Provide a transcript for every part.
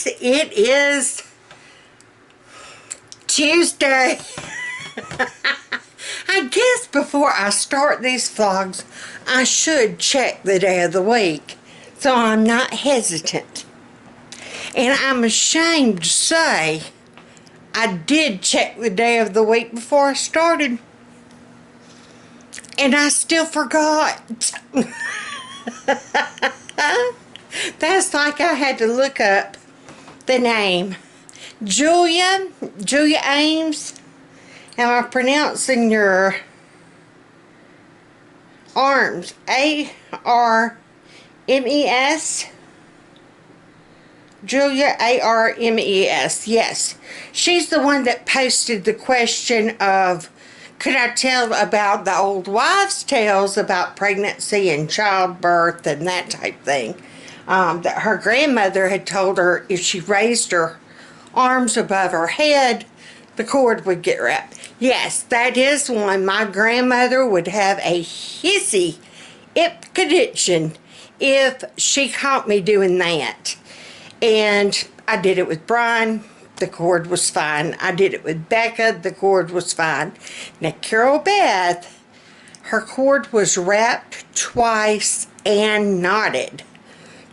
guys, it is Tuesday. I guess before I start these vlogs, I should check the day of the week so I'm not hesitant. And I'm ashamed to say I did check the day of the week before I started, and I still forgot. That's like I had to look up the name. Julia Ames. Am I pronouncing your arms? A-R-M-E-S? Julia, A-R-M-E-S. Yes. She's the one that posted the question of, could I tell about the old wives' tales about pregnancy and childbirth and that type thing? That her grandmother had told her if she raised her arms above her head, the cord would get wrapped. Yes, that is one. My grandmother would have a hissy condition if she caught me doing that. And I did it with Brian. The cord was fine. I did it with Becca. The cord was fine. Now, Carol Beth, her cord was wrapped twice and knotted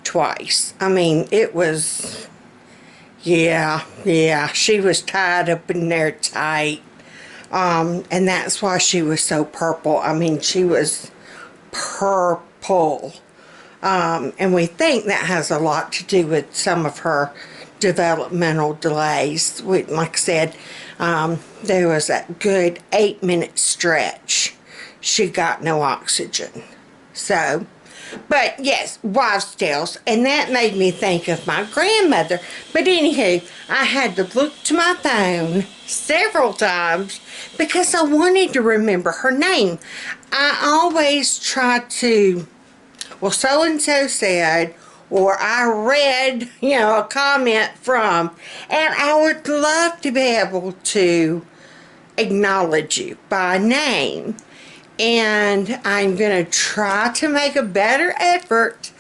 twice. I mean, it was, yeah, she was tied up in there tight. And that's why she was so purple. I mean, she was purple. And we think that has a lot to do with some of her developmental delays. Like I said, there was that good 8-minute stretch. She got no oxygen. So, but yes, wives' tales. And that made me think of my grandmother. But anywho, I had to look to my phone several times because I wanted to remember her name. I always try to, well, so-and-so said, or I read, a comment from, and I would love to be able to acknowledge you by name. And I'm going to try to make a better effort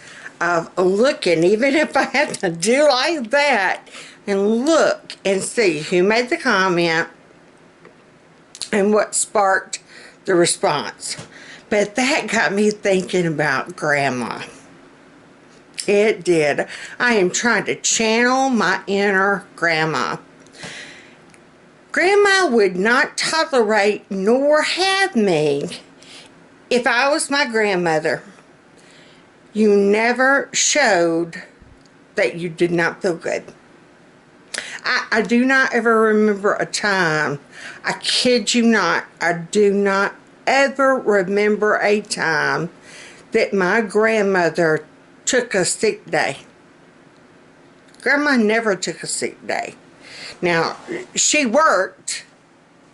of looking, even if I have to do like that, and look and see who made the comment and what sparked the response. But that got me thinking about Grandma. It did. I am trying to channel my inner Grandma. Grandma would not tolerate nor have me if I was my grandmother. You never showed that you did not feel good. I do not ever remember a time, I kid you not, I do not ever remember a time that my grandmother took a sick day. Grandma never took a sick day. Now, she worked,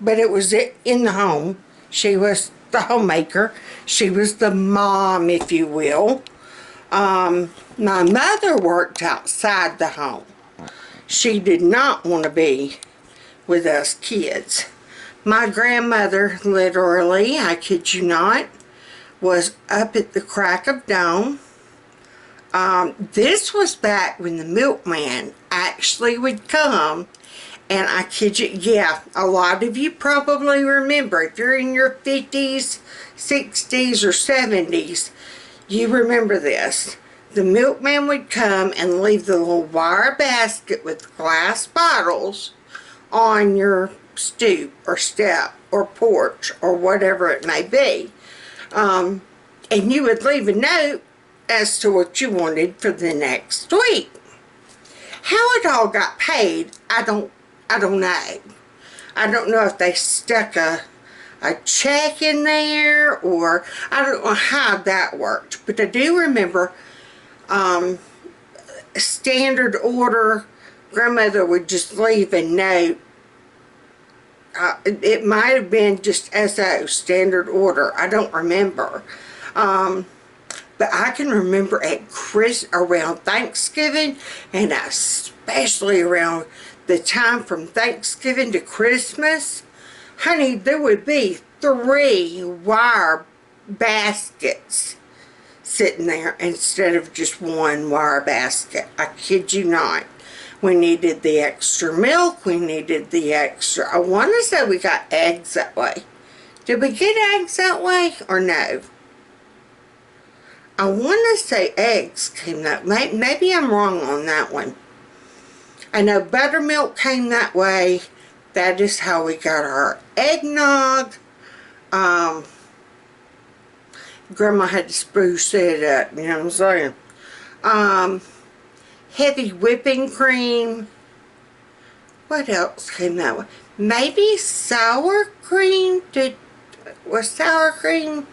but it was in the home. She was the homemaker. She was the mom, if you will. My mother worked outside the home. She did not want to be with us kids. My grandmother, literally, I kid you not, was up at the crack of dawn. This was back when the milkman actually would come, and I kid you, yeah, a lot of you probably remember, if you're in your 50s, 60s, or 70s, you remember this. The milkman would come and leave the little wire basket with glass bottles on your stoop or step or porch or whatever it may be. And you would leave a note as to what you wanted for the next week. How it all got paid, I don't know. I don't know if they stuck a check in there, or I don't know how that worked. But I do remember standard order, grandmother would just leave a note. It might have been just SO, standard order. I don't remember. But I can remember around Thanksgiving, and especially around the time from Thanksgiving to Christmas, honey, there would be 3 wire baskets sitting there instead of just 1 wire basket. I kid you not. We needed the extra milk. We needed the extra, I want to say we got eggs that way. Did we get eggs that way or no? I want to say eggs came that way. Maybe I'm wrong on that one. I know buttermilk came that way. That is how we got our eggnog. Grandma had to spruce it up, you know what I'm saying? Heavy whipping cream. What else came that way? Maybe sour cream? Was sour cream?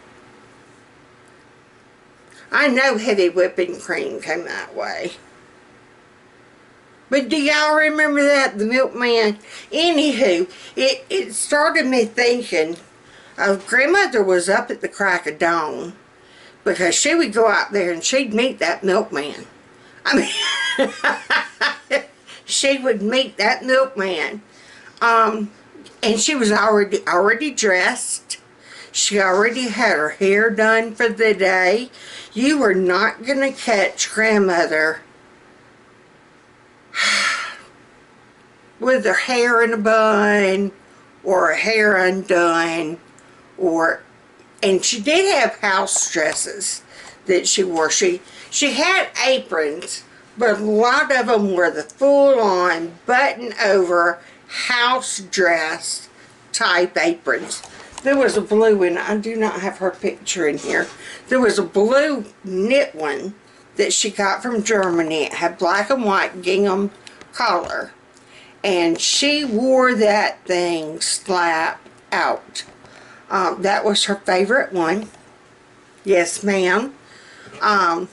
I know heavy whipping cream came that way. But do y'all remember that? The milkman? Anywho, it started me thinking of Grandmother was up at the crack of dawn because she would go out there and she'd meet that milkman. I mean, she would meet that milkman. And she was already dressed. She already had her hair done for the day. You were not going to catch Grandmother with her hair in a bun or her hair undone, and she did have house dresses that she wore. She had aprons, but a lot of them were the full-on button-over house dress type aprons. There was a blue one. I do not have her picture in here. There was a blue knit one that she got from Germany. It had black and white gingham collar. And she wore that thing slap out. That was her favorite one. Yes, ma'am. I'm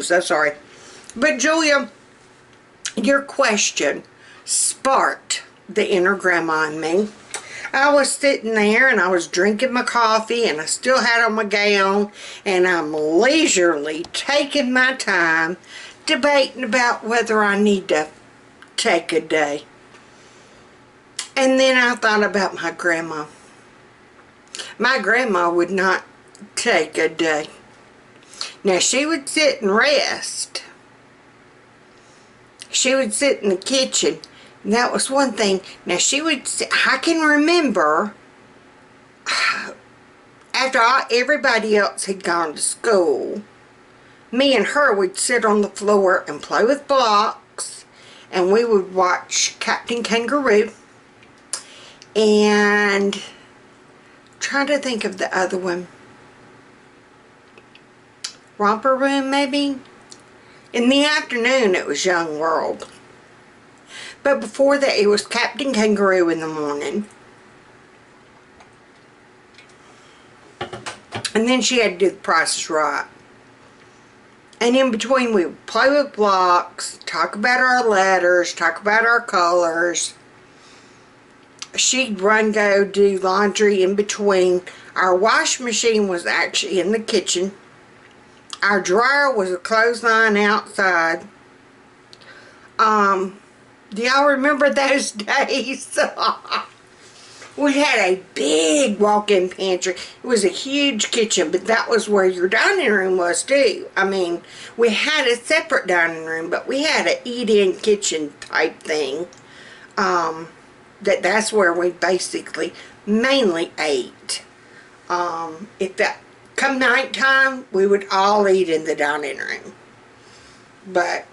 so sorry. But Julia, your question sparked the inner grandma in me. I was sitting there and I was drinking my coffee and I still had on my gown and I'm leisurely taking my time debating about whether I need to take a day. And then I thought about my grandma. My grandma would not take a day. Now she would sit and rest. She would sit in the kitchen. And that was one thing. Now she would sit, I can remember after everybody else had gone to school, me and her would sit on the floor and play with blocks, and we would watch Captain Kangaroo, and trying to think of the other one, Romper Room maybe. In the afternoon it was Young World, but before that it was Captain Kangaroo in the morning. And then she had to do The Price is Right. And in between we would play with blocks, talk about our letters, talk about our colors. She'd run, go do laundry in between. Our wash machine was actually in the kitchen. Our dryer was a clothesline outside. Do y'all remember those days? We had a big walk-in pantry. It was a huge kitchen, but that was where your dining room was too. I mean, we had a separate dining room, but we had an eat-in kitchen type thing. That's where we basically mainly ate. If that come nighttime, we would all eat in the dining room. But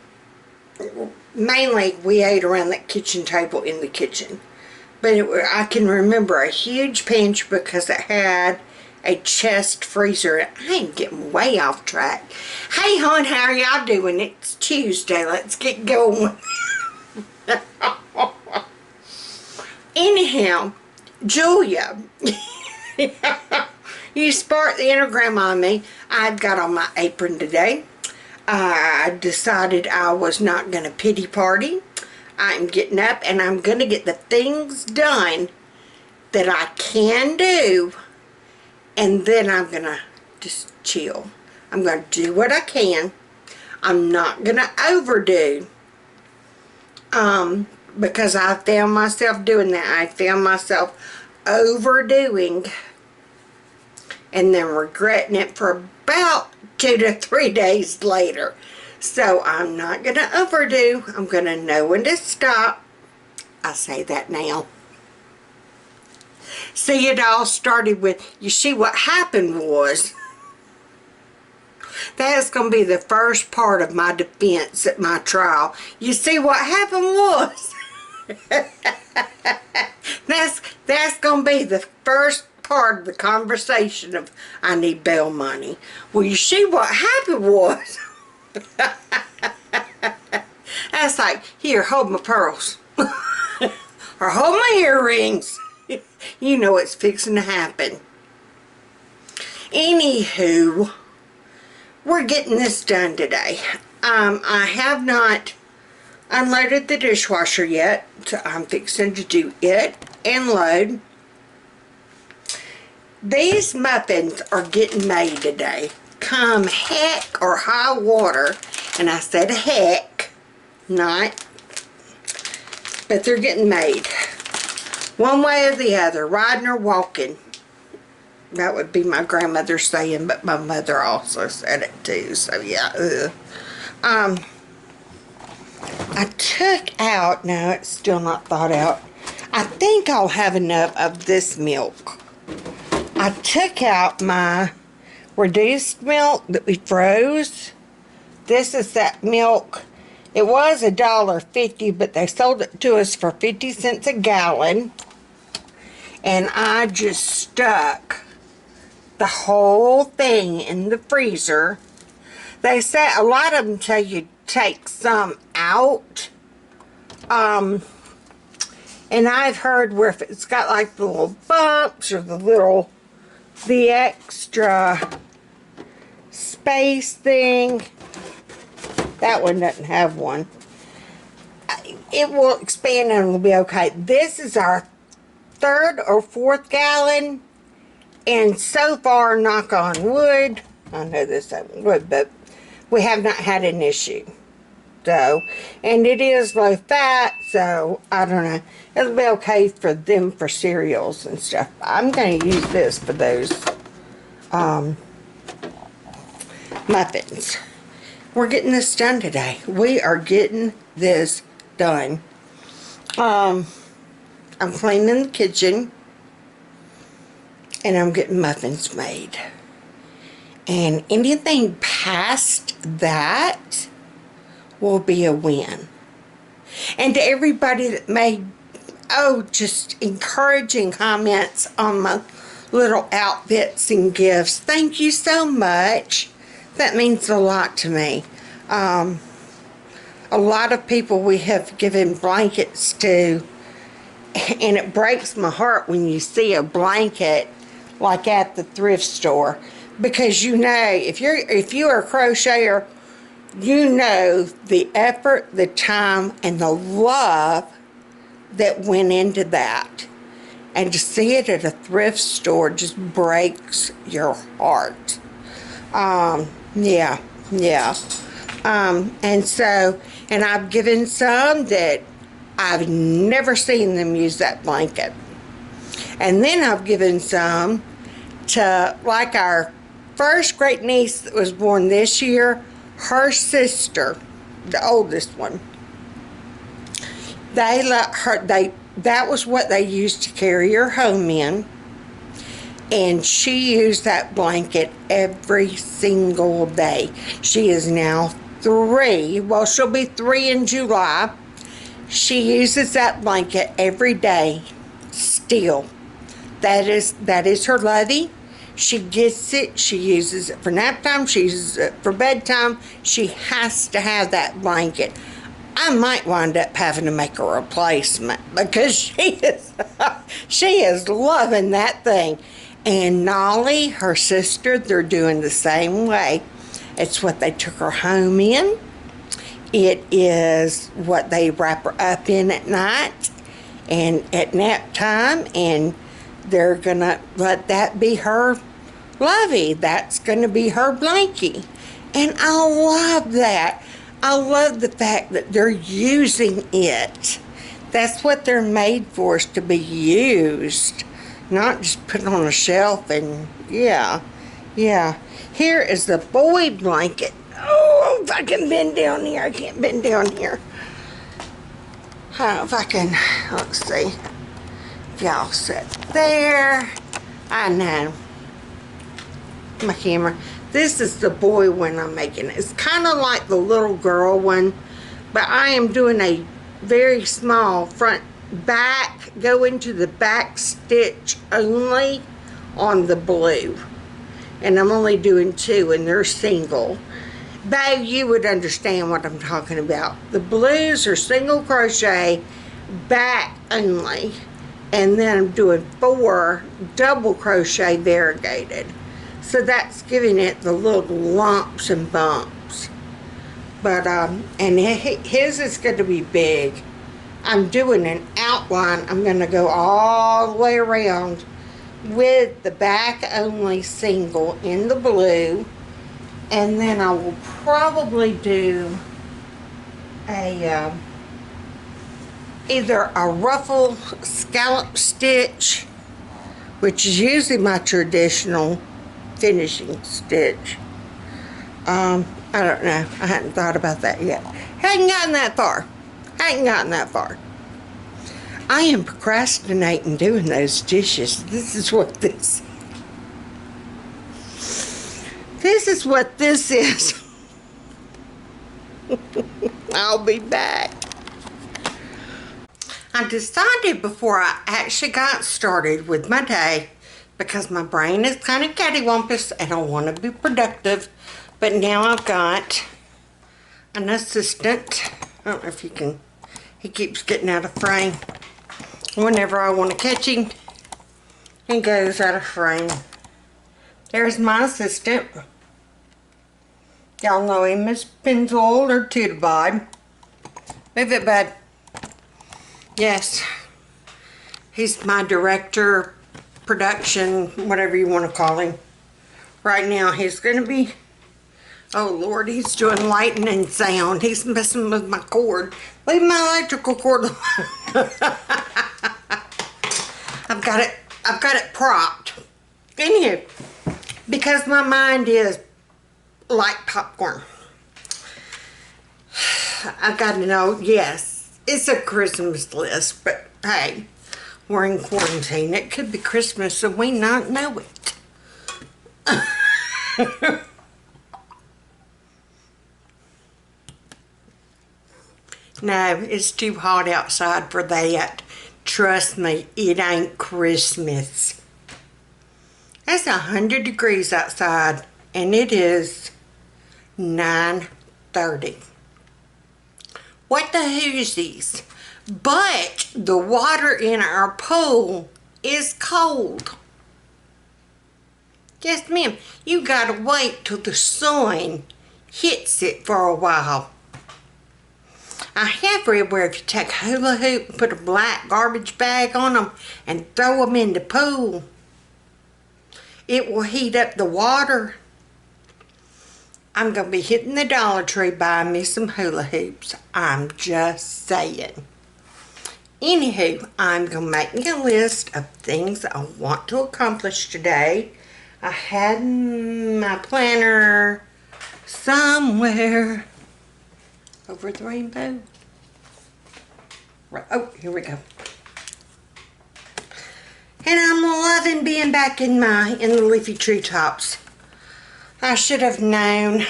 mainly we ate around that kitchen table in the kitchen. But I can remember a huge pantry because it had a chest freezer. I am getting way off track. Hey hon, how are y'all doing? It's Tuesday. Let's get going. Anyhow, Julia, you sparked the inner grandma in me. I've got on my apron today. I decided I was not going to pity party. I'm getting up and I'm going to get the things done that I can do, and then I'm going to just chill. I'm going to do what I can. I'm not going to overdo, because I found myself doing that. I found myself overdoing and then regretting it for about 2 to 3 days later. So I'm not going to overdo. I'm going to know when to stop. I say that now. See, it all started with, you see, what happened was, that's going to be the first part of my defense at my trial. You see, what happened was, that's going to be the first part of the conversation of, I need bail money. Well, you see, what happened was, that's like, here, hold my pearls. Or hold my earrings. You know it's fixing to happen. Anywho, we're getting this done today. I have not unloaded the dishwasher yet, so I'm fixing to do it and load. These muffins are getting made today. Come heck or high water, and I said heck, not, but they're getting made. One way or the other, riding or walking. That would be my grandmother saying, but my mother also said it too, so yeah. I took out, no, it's still not thawed out. I think I'll have enough of this milk. I took out my reduced milk that we froze. This is that milk. It was $1.50, but they sold it to us for 50 cents a gallon. And I just stuck the whole thing in the freezer. They say, a lot of them tell you take some out. And I've heard where if it's got like the little bumps or the extra space thing, that one doesn't have one. It will expand and it'll be okay. This is our 3rd or 4th gallon, and so far, knock on wood, I know this ain't wood, but we have not had an issue. So, and it is low fat, so I don't know, it'll be okay for them for cereals and stuff. I'm going to use this for those muffins. We're getting this done today. We are getting this done. I'm cleaning the kitchen, and I'm getting muffins made. And anything past that will be a win. And to everybody that made, just encouraging comments on my little outfits and gifts, thank you so much. That means a lot to me. A lot of people we have given blankets to, and it breaks my heart when you see a blanket like at the thrift store, because you know, if you are a crocheter, you know the effort, the time, and the love that went into that. And to see it at a thrift store just breaks your heart. Yeah. And so, and I've given some that I've never seen them use that blanket. And then I've given some to, like, our first great niece that was born this year, her sister, the oldest one. That was what they used to carry her home in. And she used that blanket every single day. She is now 3. Well, she'll be 3 in July. She uses that blanket every day still. That is her lovey. She gets it. She uses it for nap time. She uses it for bedtime. She has to have that blanket. I might wind up having to make a replacement because she is loving that thing. And Nolly, her sister, they're doing the same way. It's what they took her home in. It is what they wrap her up in at night and at nap time, and they're gonna let that be her lovey. That's gonna be her blankie. And I love that. I love the fact that they're using it. That's what they're made for, is to be used. Not just put it on a shelf and, yeah. Yeah. Here is the boy blanket. Oh, if I can bend down here. I can't bend down here. I don't know if I can, let's see. If y'all sit there. I know. My camera. This is the boy one I'm making. It's kind of like the little girl one, but I am doing a very small front back, go into the back stitch only on the blue. And I'm only doing 2 and they're single. Though you would understand what I'm talking about. The blues are single crochet, back only. And then I'm doing 4 double crochet variegated. So that's giving it the little lumps and bumps. But, and his is going to be big. I'm doing an outline. I'm going to go all the way around with the back only single in the blue. And then I will probably do a, either a ruffle scallop stitch, which is usually my traditional finishing stitch. I don't know. I hadn't thought about that yet. Hadn't gotten that far. I am procrastinating doing those dishes. This is what this is. I'll be back. I decided before I actually got started with my day, because my brain is kind of cattywampus and I want to be productive, but now I've got an assistant. I don't know if you can, he keeps getting out of frame. Whenever I want to catch him, he goes out of frame. There's my assistant. Y'all know him as Pennzoil or Tootabod. Move it, bud. Yes. He's my director, production, whatever you want to call him. Right now he's going to be, oh Lord, he's doing lighting and sound. He's messing with my cord. Leave my electrical cord alone. I've got it propped. Anywho, because my mind is like popcorn. I've got to know, yes, it's a Christmas list, but hey, we're in quarantine. It could be Christmas and we not know it. No, it's too hot outside for that. Trust me, it ain't Christmas. It's 100 degrees outside and it is 9:30. What the hoosies? But the water in our pool is cold. Yes, ma'am. You gotta wait till the sun hits it for a while. I have read where if you take hula hoop and put a black garbage bag on them and throw them in the pool, it will heat up the water. I'm going to be hitting the Dollar Tree buying me some hula hoops. I'm just saying. Anywho, I'm going to make me a list of things I want to accomplish today. I had my planner somewhere over the rainbow. Right. Oh, here we go. And I'm loving being back in the leafy treetops. I should have known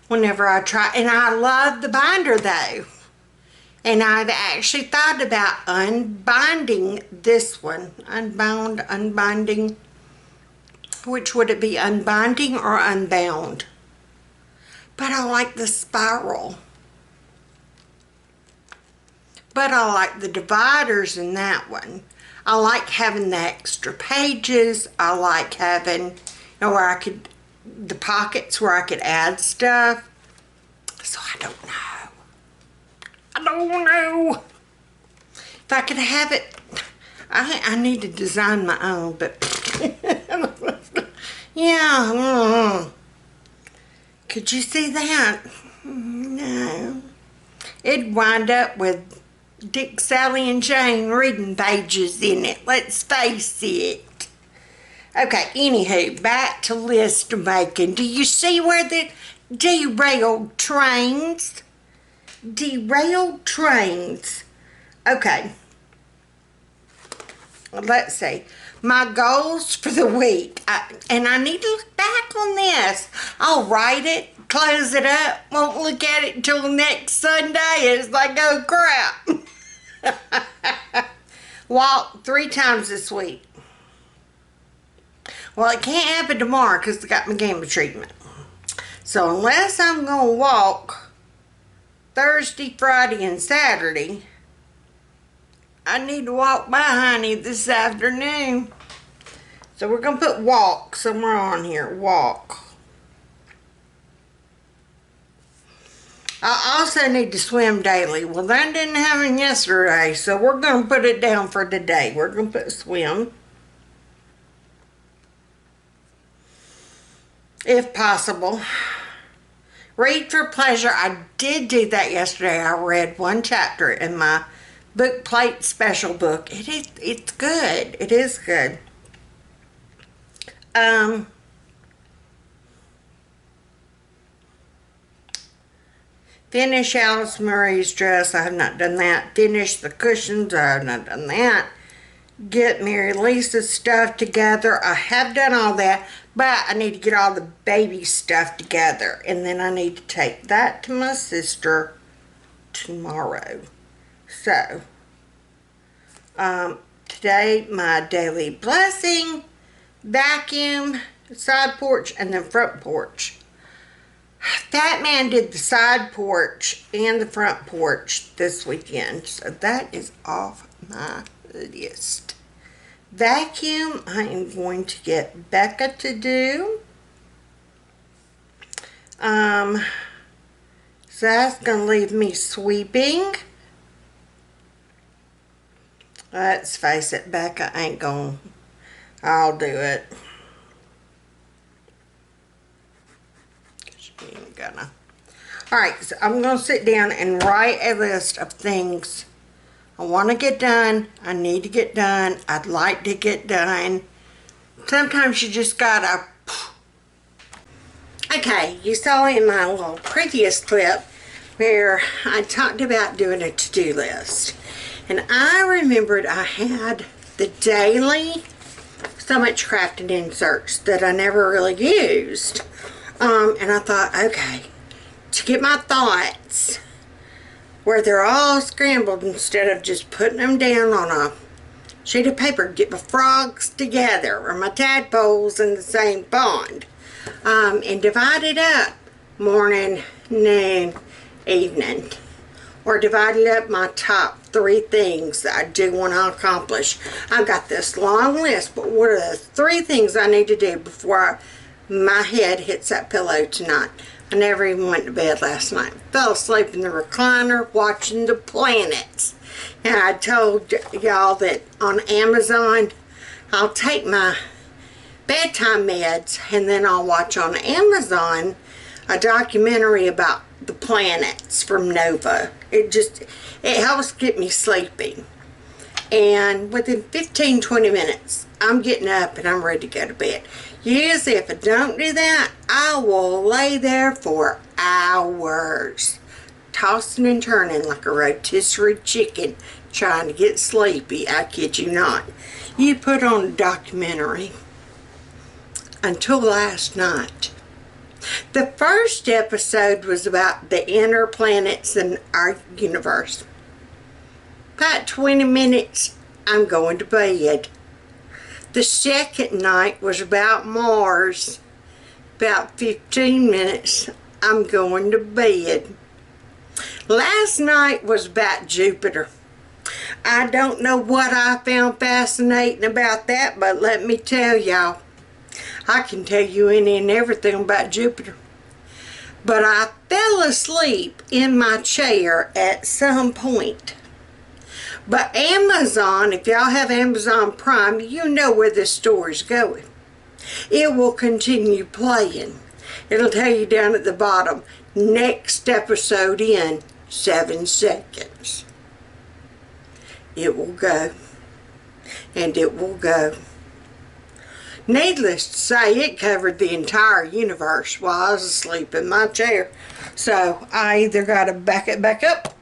whenever I try. And I love the binder though. And I've actually thought about unbinding this one. Unbinding. Which would it be, unbinding or unbound? But I like the spiral. But I like the dividers in that one. I like having the extra pages. I like having, you know, where I could, the pockets where I could add stuff. So I don't know. If I could have it, I need to design my own, but yeah. Could you see that? No. It'd wind up with Dick, Sally, and Jane reading pages in it. Let's face it. Okay, anywho, back to list making. Do you see where the derailed trains? Derailed trains. Okay. Let's see. My goals for the week. And I need to look back on this. I'll write it, close it up, won't look at it until next Sunday. It's like, oh crap. Walk 3 times this week. Well, it can't happen tomorrow because I got my gamma treatment. So unless I'm going to walk Thursday, Friday, and Saturday, I need to walk by Honey this afternoon. So we're going to put walk somewhere on here. Walk. I also need to swim daily. Well, that didn't happen yesterday, so we're going to put it down for today. We're going to put swim. If possible. Read for pleasure. I did do that yesterday. I read 1 chapter in my book plate special book. It's good. It is good. Finish Alice Murray's dress. I have not done that. Finish the cushions. I have not done that. Get Mary Lisa's stuff together. I have done all that, but I need to get all the baby stuff together, and then I need to take that to my sister tomorrow. So, today, my daily blessing, vacuum, side porch, and then front porch. Fat Man did the side porch and the front porch this weekend, so that is off my list. Vacuum, I am going to get Becca to do. So that's going to leave me sweeping. Let's face it, Becca ain't going. I'll do it. She ain't gonna. Alright, so I'm going to sit down and write a list of things I want to get done. I need to get done. I'd like to get done. Sometimes you just gotta. Okay, you saw in my little previous clip where I talked about doing a to-do list. And I remembered I had the daily So Much Crafting inserts that I never really used. And I thought, okay, to get my thoughts where they're all scrambled instead of just putting them down on a sheet of paper, get my frogs together or my tadpoles in the same pond, and divide it up morning, noon, evening, or divided up my top 3 things that I do want to accomplish. I've got this long list, but what are the 3 things I need to do before my head hits that pillow tonight? I never even went to bed last night. Fell asleep in the recliner watching the planets. And I told y'all that on Amazon, I'll take my bedtime meds and then I'll watch on Amazon a documentary about the planets from Nova. It helps get me sleeping. And within 15-20 minutes, I'm getting up and I'm ready to go to bed. Usually if I don't do that, I will lay there for hours, tossing and turning like a rotisserie chicken, trying to get sleepy. I kid you not. You put on a documentary until last night. The first episode was about the inner planets in our universe. About 20 minutes, I'm going to bed. The second night was about Mars. About 15 minutes, I'm going to bed. Last night was about Jupiter. I don't know what I found fascinating about that, but let me tell y'all, I can tell you any and everything about Jupiter. But I fell asleep in my chair at some point. But Amazon, if y'all have Amazon Prime, you know where this story's going. It will continue playing. It'll tell you down at the bottom, next episode in 7 seconds. it will go. And it will go. Needless to say, it covered the entire universe while I was asleep in my chair. So I either got to back it back up.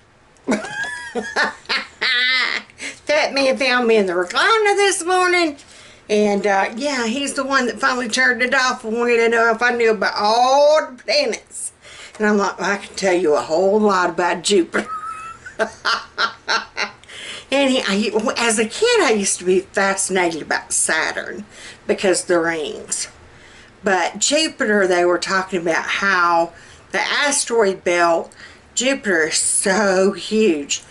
Fat man found me in the recliner this morning. And yeah, he's the one that finally turned it off and wanted to know if I knew about all the planets. And I'm like, I can tell you a whole lot about Jupiter. And as a kid, I used to be fascinated about Saturn because the rings. But Jupiter, they were talking about how the asteroid belt, Jupiter is so huge.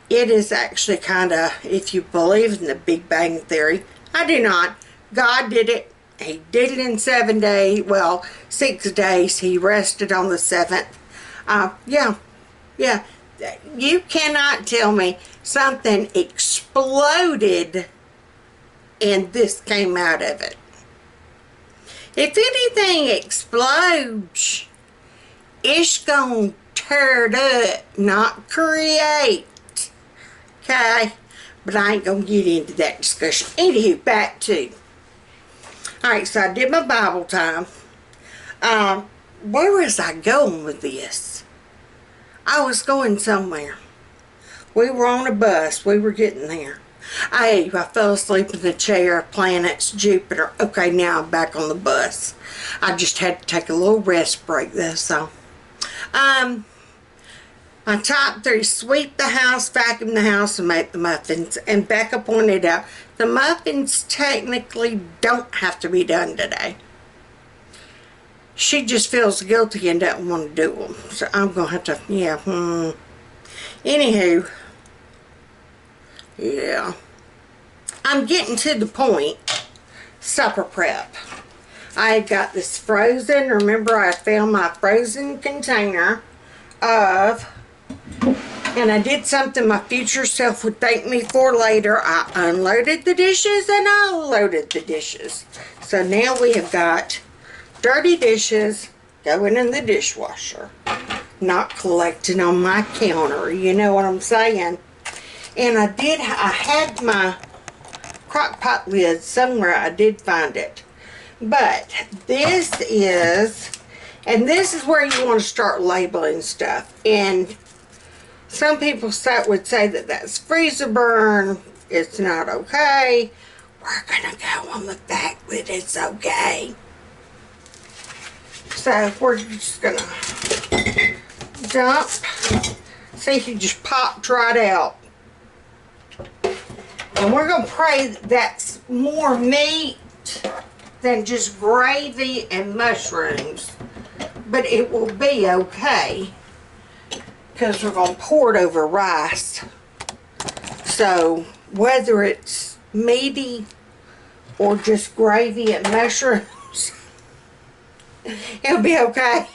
It is actually kind of, if you believe in the Big Bang Theory, I do not. God did it. He did it in 7 days. Well, 6 days. He rested on the 7th. Yeah. You cannot tell me something exploded and this came out of it. If anything explodes, it's going to tear it up, not create. Okay? But I ain't going to get into that discussion. Anywho, back to. Alright, so I did my Bible time. Where was I going with this? I was going somewhere. We were on a bus. We were getting there. I fell asleep in the chair. Planets, Jupiter. Okay, now I'm back on the bus. I just had to take a little rest break, that's all. My top 3, sweep the house, vacuum the house, and make the muffins. And Becca pointed out, the muffins technically don't have to be done today. She just feels guilty and doesn't want to do them. So I'm going to have to, yeah. Anywho, yeah. I'm getting to the point. Supper prep. I got this frozen. Remember, I found my frozen container of, and I did something my future self would thank me for later. I unloaded the dishes and I loaded the dishes. So now we have got dirty dishes going in the dishwasher, not collecting on my counter. You know what I'm saying? And I had my crock pot lid somewhere. I did find it. But this is, and this is where you want to start labeling stuff. And some people would say that that's freezer burn. It's not okay. We're going to go on the fact that it's okay. So we're just going to dump. See if you just popped right out. And we're going to pray that that's more meat than just gravy and mushrooms. But it will be okay. Because we're going to pour it over rice. So whether it's meaty or just gravy and mushrooms, it'll be okay.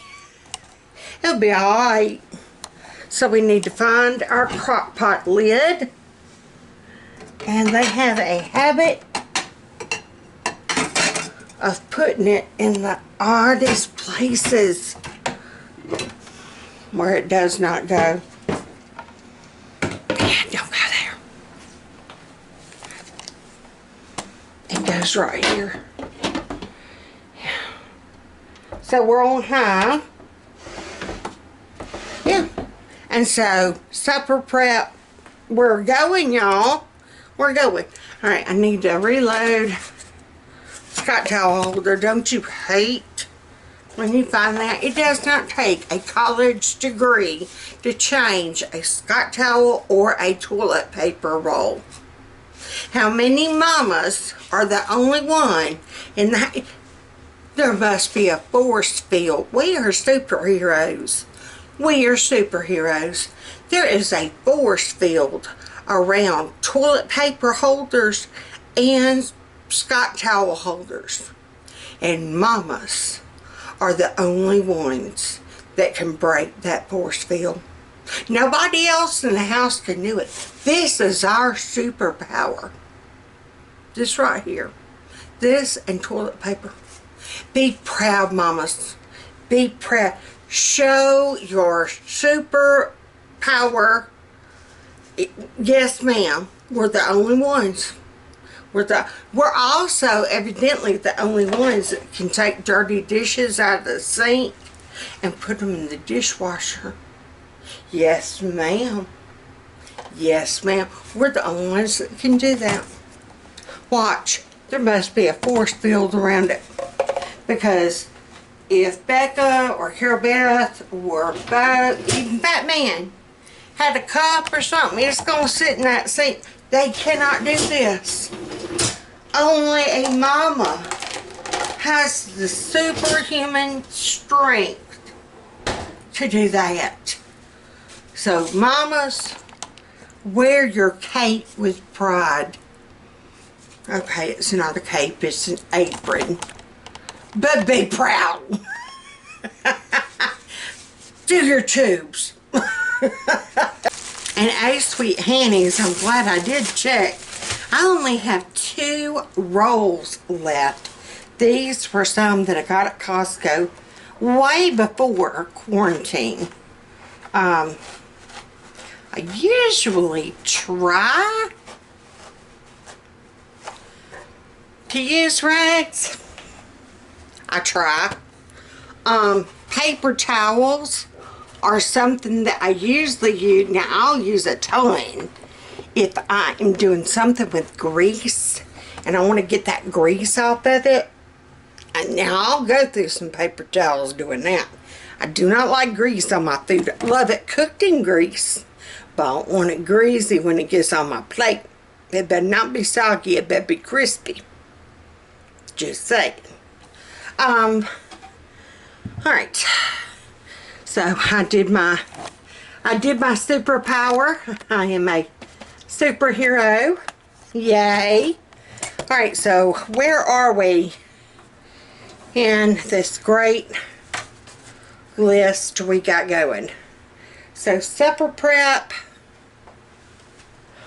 It'll be alright. So we need to find our crock pot lid. And they have a habit of putting it in the oddest places where it does not go. Yeah, don't go there. It goes right here. Yeah. So we're on high. Yeah. And so, supper prep. We're going, y'all. We're going. Alright, I need to reload. Scott towel holder. Don't you hate when you find that? It does not take a college degree to change a Scott towel or a toilet paper roll. How many mamas are the only one in that? There must be a force field. We are superheroes. We are superheroes. There is a force field around toilet paper holders and Scott towel holders. And mamas are the only ones that can break that force field. Nobody else in the house can do it. This is our superpower. This right here. This and toilet paper. Be proud, mamas. Be proud. Show your superpower. Yes, ma'am. We're the only ones. We're also evidently the only ones that can take dirty dishes out of the sink and put them in the dishwasher. Yes, ma'am. Yes, ma'am. We're the only ones that can do that. Watch. There must be a force field around it. Because if Becca or Carol Beth or even Batman had a cup or something, it's going to sit in that sink. They cannot do this. Only a mama has the superhuman strength to do that. So, mamas, wear your cape with pride. Okay, it's not a cape, it's an apron. But be proud. Do your tubes. And Sweet Hannies, I'm glad I did check. I only have 2 rolls left. These were some that I got at Costco way before quarantine. I usually try to use rags. I try. Paper towels are something that I usually use. Now, I'll use a ton if I am doing something with grease and I want to get that grease off of it. And now, I'll go through some paper towels doing that. I do not like grease on my food. I love it cooked in grease, but I don't want it greasy when it gets on my plate. It better not be soggy. It better be crispy. Just saying. Alright. So I did my superpower. I am a superhero. Yay. Alright, so where are we in this great list we got going? So supper prep.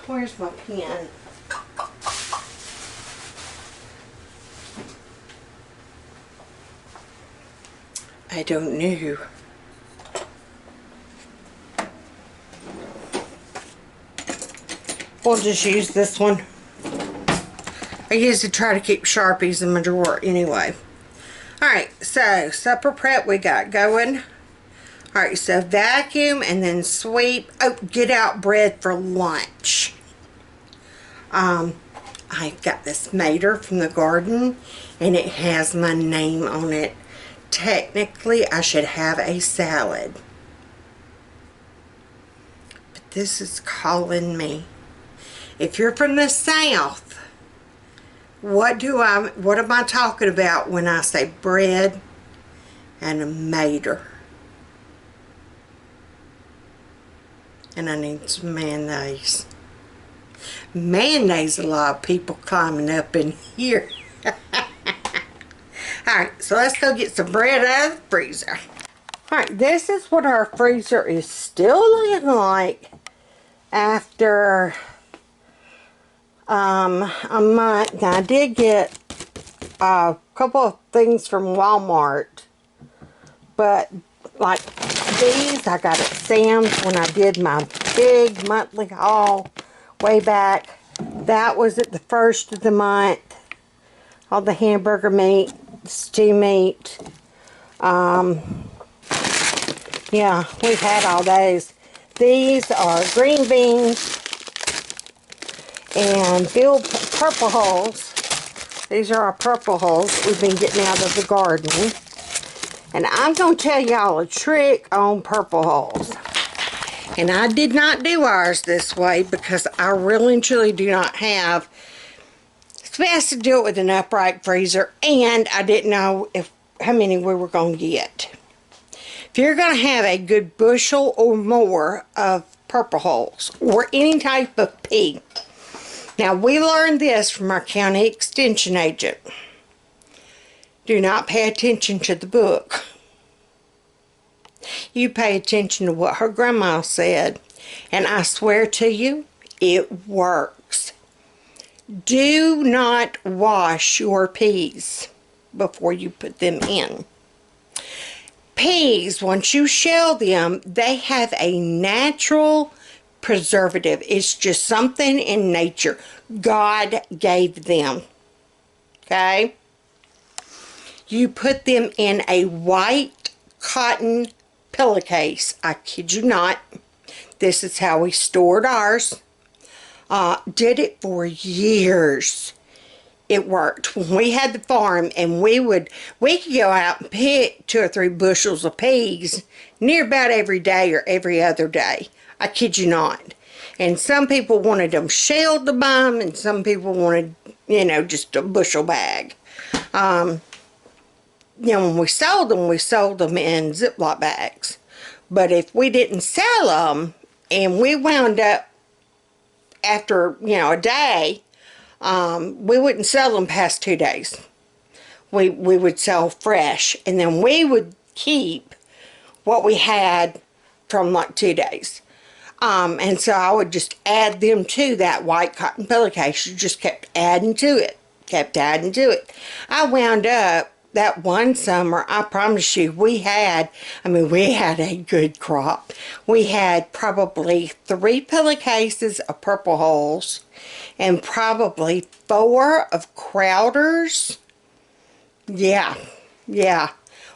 Where's my pen? I don't know. We'll just use this one. I usually try to keep Sharpies in my drawer anyway. Alright, so supper prep we got going. Alright, so vacuum and then sweep. Oh, get out bread for lunch. I got this Mater from the garden and it has my name on it. Technically, I should have a salad. But this is calling me. If you're from the South, what am I talking about when I say bread and a Mater? And I need some mayonnaise. Mayonnaise, a lot of people climbing up in here. Alright, so let's go get some bread out of the freezer. Alright, this is what our freezer is still looking like after a month. Now, I did get a couple of things from Walmart, but like these I got at Sam's when I did my big monthly haul way back. That was at the first of the month. All the hamburger meat, stew meat. Yeah, we've had all those. These are green beans and Bill purple hulls. These are our purple hulls we've been getting out of the garden. And I'm going to tell y'all a trick on purple hulls. And I did not do ours this way because I really and truly do not have. It's best to do it with an upright freezer, and I didn't know how many we were going to get. If you're going to have a good bushel or more of purple hulls or any type of pea. Now, we learned this from our county extension agent. Do not pay attention to the book. You pay attention to what her grandma said. And I swear to you, it works. Do not wash your peas before you put them in. Peas, once you shell them, they have a natural preservative. It's just something in nature God gave them. Okay? You put them in a white cotton pillowcase. I kid you not. This is how we stored ours. Did it for years. It worked. When we had the farm and we could go out and pick 2 or 3 bushels of peas near about every day or every other day. I kid you not. And some people wanted them shelled to buy them, and some people wanted, just a bushel bag. When we sold them in Ziploc bags. But if we didn't sell them, and we wound up after, a day, we wouldn't sell them past 2 days. We would sell fresh, and then we would keep what we had from like 2 days. And so I would just add them to that white cotton pillowcase. You just kept adding to it. I wound up that one summer, I promise you, we had a good crop. We had probably 3 pillowcases of Purple Hulls and probably 4 of Crowders. Yeah.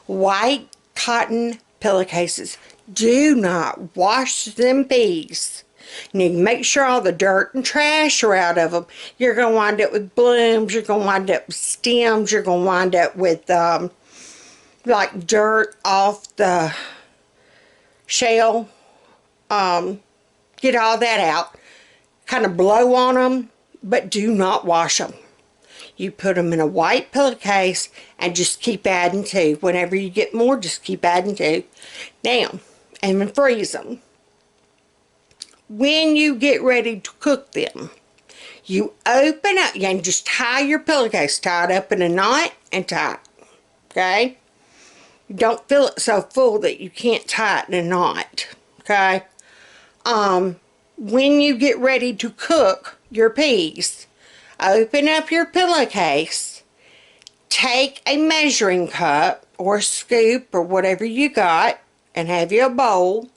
White cotton pillowcases. Do not wash them peas. You need to make sure all the dirt and trash are out of them. You're going to wind up with blooms. You're going to wind up with stems. You're going to wind up with like dirt off the shell. Get all that out. Kind of blow on them, but do not wash them. You put them in a white pillowcase and just keep adding to. Whenever you get more, just keep adding to. Now, and then freeze them. When you get ready to cook them, you open up and just tie your pillowcase, tie it up in a knot and tie it. Okay? Don't fill it so full that you can't tie it in a knot. Okay? When you get ready to cook your peas, open up your pillowcase, take a measuring cup or a scoop or whatever you got, and have you a bowl,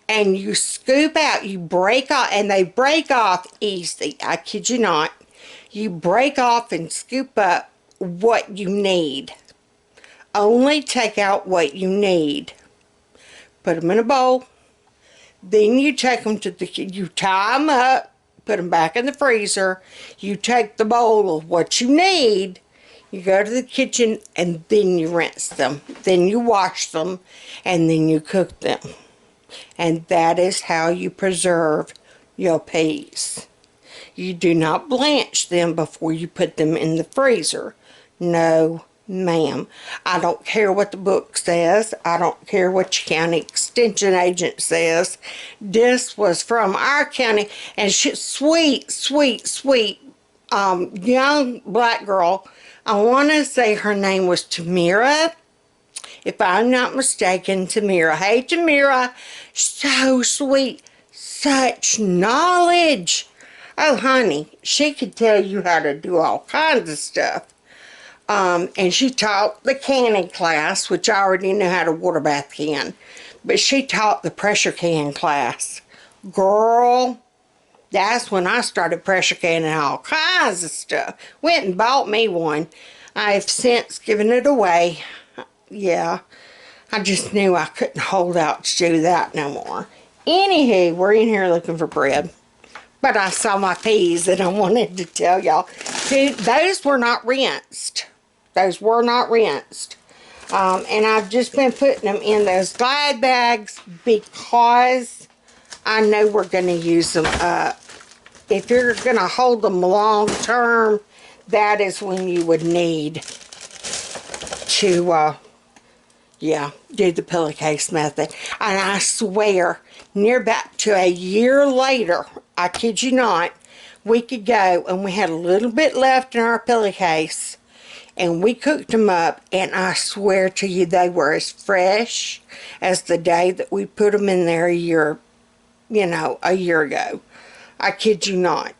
and you scoop out, you break off, and they break off easy. I kid you not. You break off and scoop up what you need. Only take out what you need. Put them in a bowl. Then you take them you tie them up, put them back in the freezer. You take the bowl of what you need. You go to the kitchen, and then you rinse them. Then you wash them, and then you cook them. And that is how you preserve your peas. You do not blanch them before you put them in the freezer. No, ma'am. I don't care what the book says. I don't care what your county extension agent says. This was from our county, and sweet young black girl. I want to say her name was Tamira. If I'm not mistaken, Tamira. Hey, Tamira. So sweet. Such knowledge. Oh, honey. She could tell you how to do all kinds of stuff. And she taught the canning class, which I already knew how to water bath can. But she taught the pressure can class. Girl, that's when I started pressure canning all kinds of stuff. Went and bought me one. I've since given it away. Yeah, I just knew I couldn't hold out to do that no more. Anywho, we're in here looking for bread. But I saw my peas and I wanted to tell y'all. Dude, those were not rinsed. Those were not rinsed. And I've just been putting them in those Glad bags because I know we're going to use them up. If you're going to hold them long term, that is when you would need to, do the pillowcase method. And I swear, near back to a year later, I kid you not, we could go and we had a little bit left in our pillowcase. And we cooked them up, and I swear to you, they were as fresh as the day that we put them in there a year ago. I kid you not.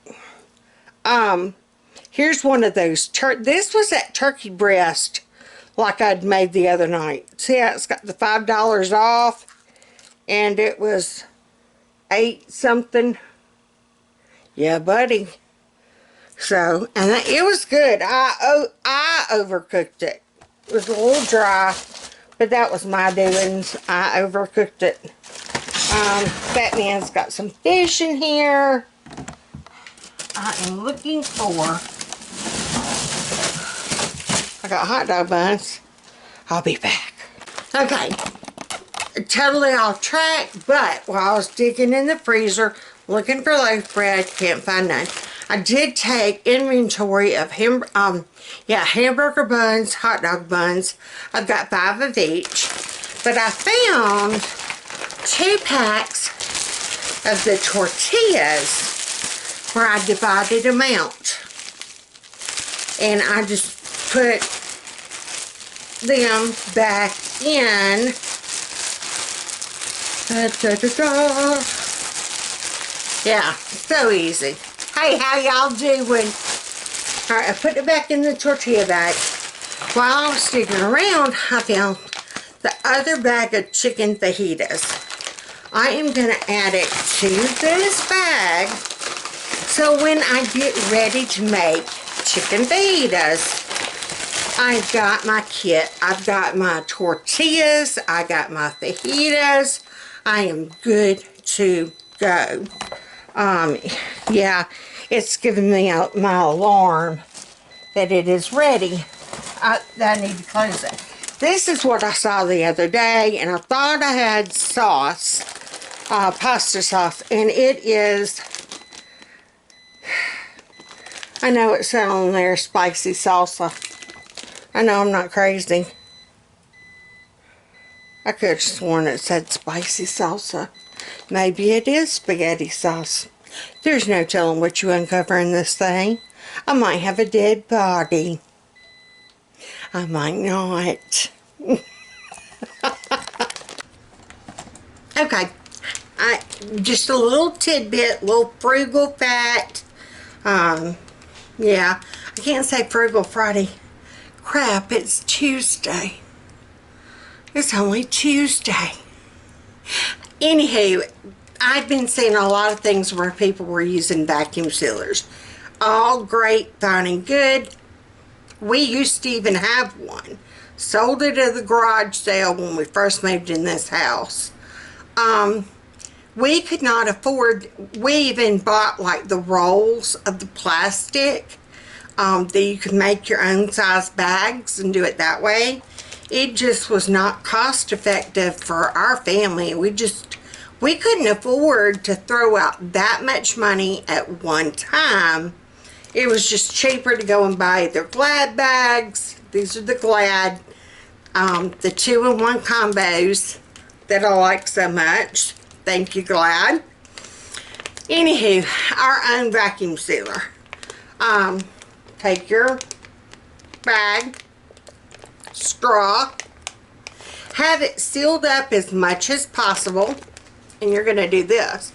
Here's one of those. This was that turkey breast like I'd made the other night. See how it's got the $5 off? And it was 8 something. Yeah, buddy. So, and it was good. I overcooked it. It was a little dry, but that was my doings. I overcooked it. Batman's got some fish in here. I am looking for... I got hot dog buns. I'll be back. Okay. Totally off track, but while I was digging in the freezer, looking for loaf bread, can't find none. I did take inventory of hamburger buns, hot dog buns. I've got 5 of each. But I found 2 packs of the tortillas where I divided them out. And I just put them back in. Yeah, so easy. Hey, how y'all doing? Alright, I put it back in the tortilla bag. While I was digging around, I found the other bag of chicken fajitas. I am going to add it to this bag, so when I get ready to make chicken fajitas, I've got my kit. I've got my tortillas. I got my fajitas. I am good to go. Yeah, it's giving me my alarm that it is ready. I need to close it. This is what I saw the other day, and I thought I had sauce, pasta sauce, and it is, I know it said on there, spicy salsa. I know I'm not crazy. I could have sworn it said spicy salsa. Maybe it is spaghetti sauce. There's no telling what you uncover in this thing. I might have a dead body. I might not. Okay. Just a little tidbit, little frugal fact. Yeah. I can't say frugal Friday. Crap, it's Tuesday. It's only Tuesday. Anywho, I've been seeing a lot of things where people were using vacuum sealers. All great, fine and good. We used to even have one. Sold it at the garage sale when we first moved in this house. We could not afford, we even bought like the rolls of the plastic that you could make your own size bags and do it that way. It just was not cost effective for our family. We couldn't afford to throw out that much money at one time. It was just cheaper to go and buy their Glad bags. These are the Glad, the 2-in-1 combos that I like so much. Thank you, Glad. Anywho, our own vacuum sealer. Take your bag, straw, have it sealed up as much as possible, and you're going to do this.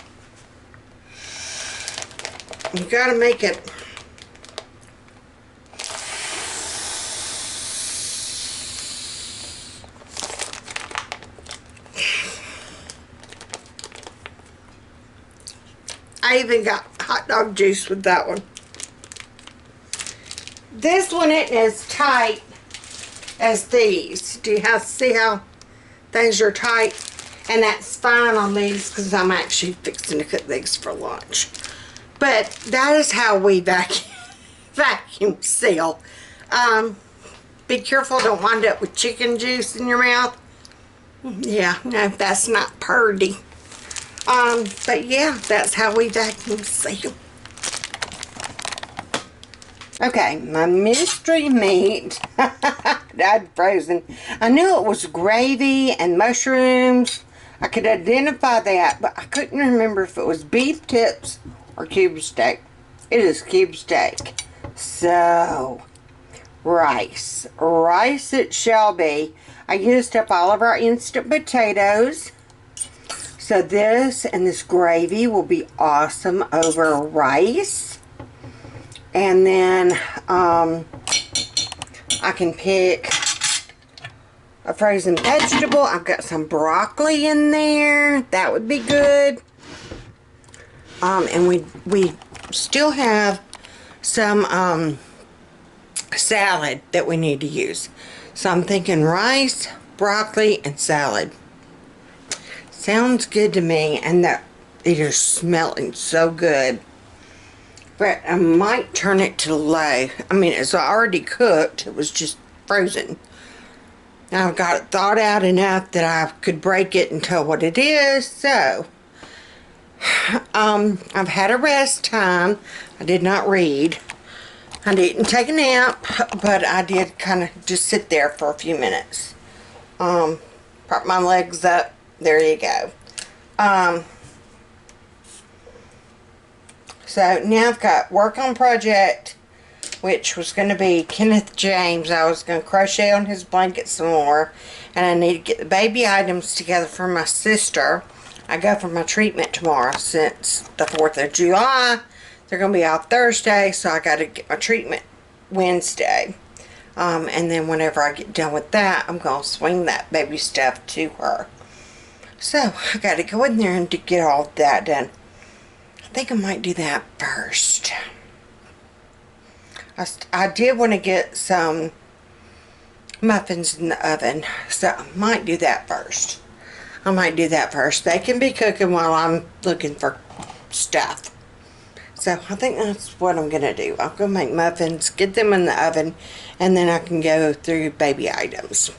You got to make it I even got hot dog juice with that one. This one isn't as tight as these. Do you see how things are tight? And that's fine on these because I'm actually fixing to cook these for lunch. But that is how we vacuum seal. Be careful, don't wind up with chicken juice in your mouth. Yeah, no, that's not purdy. But yeah, that's how we vacuum seal. Okay, my mystery meat, died frozen. I knew it was gravy and mushrooms. I could identify that, but I couldn't remember if it was beef tips or cube steak. It is cube steak. So, rice. Rice it shall be. I used up all of our instant potatoes. So this and this gravy will be awesome over rice. And then I can pick a frozen vegetable. I've got some broccoli in there. That would be good. And we still have some salad that we need to use. So I'm thinking rice, broccoli, and salad. Sounds good to me, and that it is smelling so good. But I might turn it to low. I mean, it's already cooked. It was just frozen. Now I've got it thawed out enough that I could break it and tell what it is. So, I've had a rest time. I did not read. I didn't take a nap, but I did kind of just sit there for a few minutes. Prop my legs up. There you go. So now I've got work on project, which was going to be Kenneth James. I was going to crochet on his blanket some more, and I need to get the baby items together for my sister. I go for my treatment tomorrow since the 4th of July. They're going to be out Thursday, so I got to get my treatment Wednesday. And then whenever I get done with that, I'm going to swing that baby stuff to her. So I got to go in there and to get all that done. I think I might do that first. I did want to get some muffins in the oven, so I might do that first. They can be cooking while I'm looking for stuff. So I think that's what I'm going to do. I'll go make muffins, get them in the oven, and then I can go through baby items.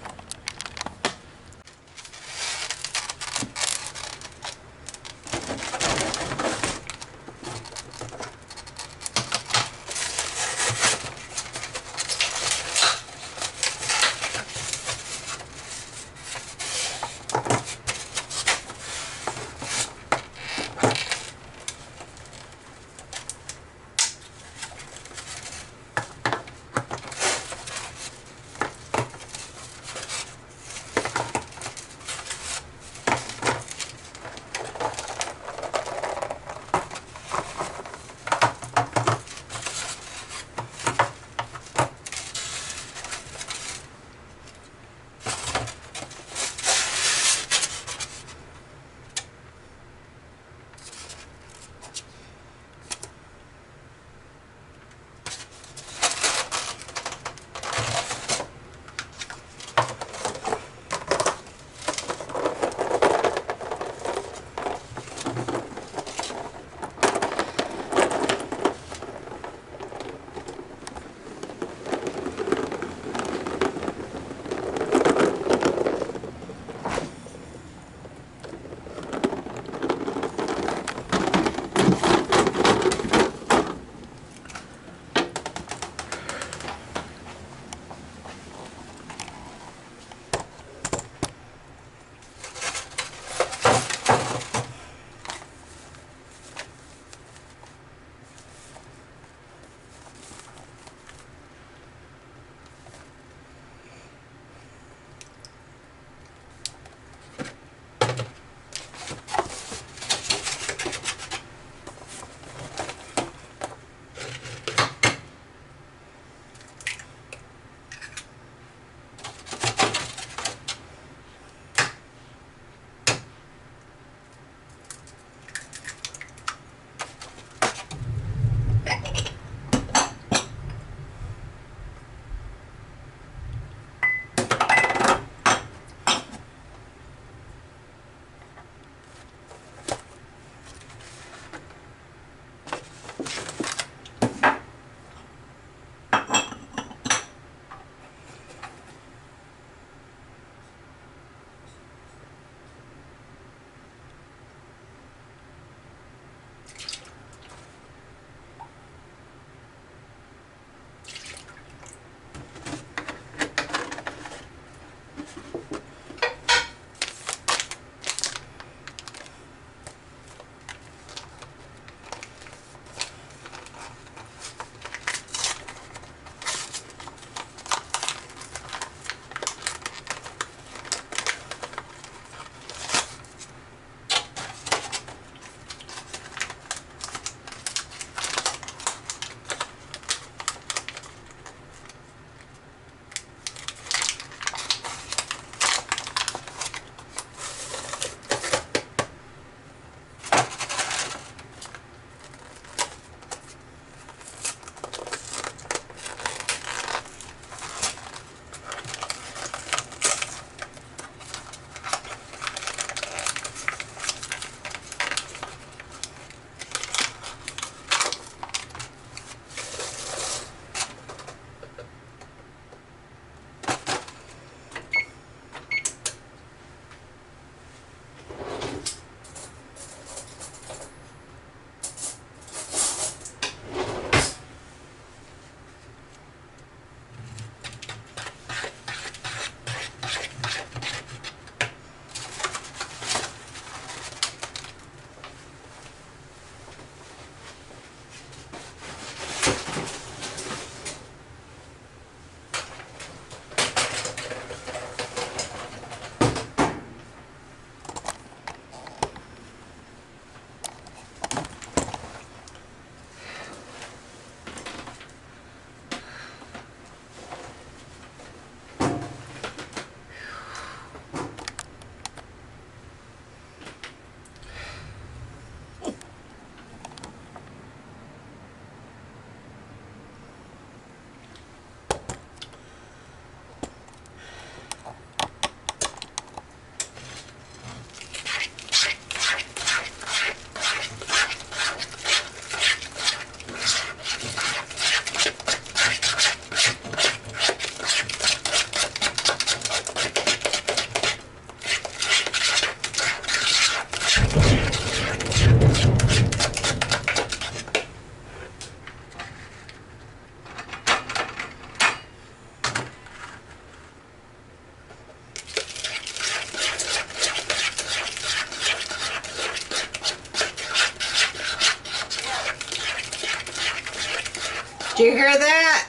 you hear that?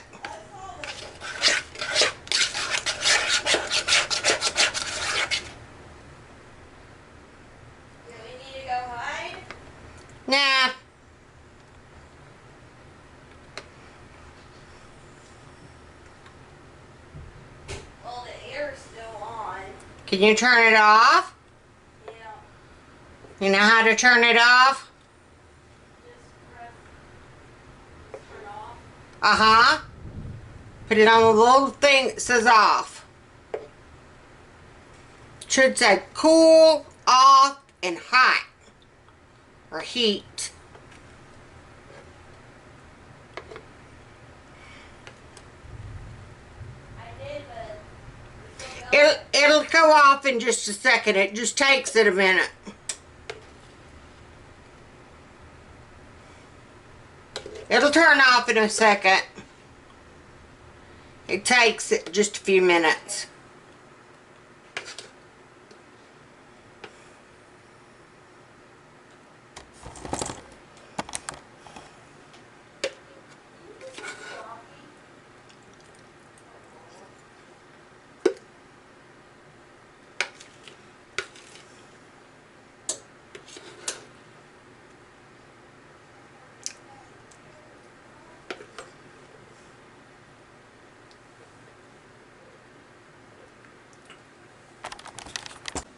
Do we need to go hide? Nah. Well, the air's still on. Can you turn it off? Yeah. You know how to turn it off? Just press turn off. Uh-huh. Put it on the little thing that says off. Should say cool, off, and hot. Or heat. I did, but it's still going. It'll go off in just a second. It just takes it a minute. It'll turn off in a second. It takes it just a few minutes.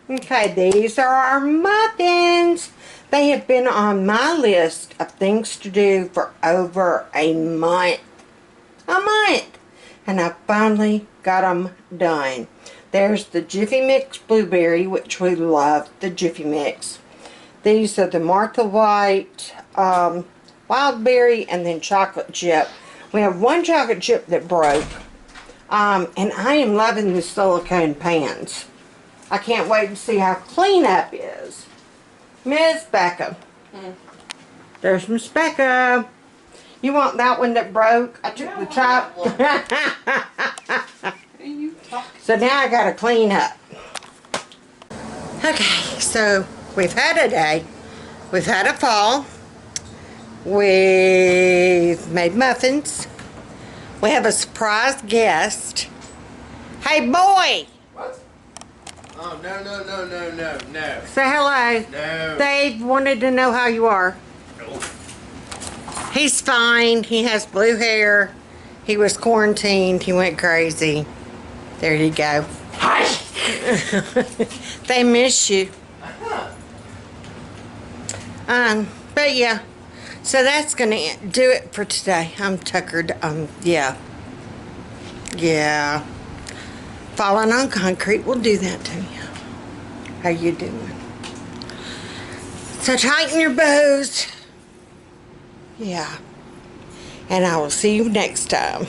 Okay, these are our muffins. They have been on my list of things to do for over a month. A month! And I finally got them done. There's the Jiffy Mix Blueberry, which we love, the Jiffy Mix. These are the Martha White, Wild Berry, and then chocolate chip. We have one chocolate chip that broke. And I am loving the silicone pans. I can't wait to see how cleanup is. Miss Becca. There's Miss Becca. You want that one that broke? I took the top. So now I gotta clean up. Okay, so we've had a day. We've had a fall. We've made muffins. We have a surprise guest. Hey, boy! What? Oh, no. Say hello. No. Dave wanted to know how you are. No. He's fine. He has blue hair. He was quarantined. He went crazy. There you go. Hi. They miss you. But yeah. So that's gonna do it for today. I'm tuckered. Yeah. Yeah. Falling on concrete will do that to you. How you doing? So tighten your bows. Yeah. And I will see you next time.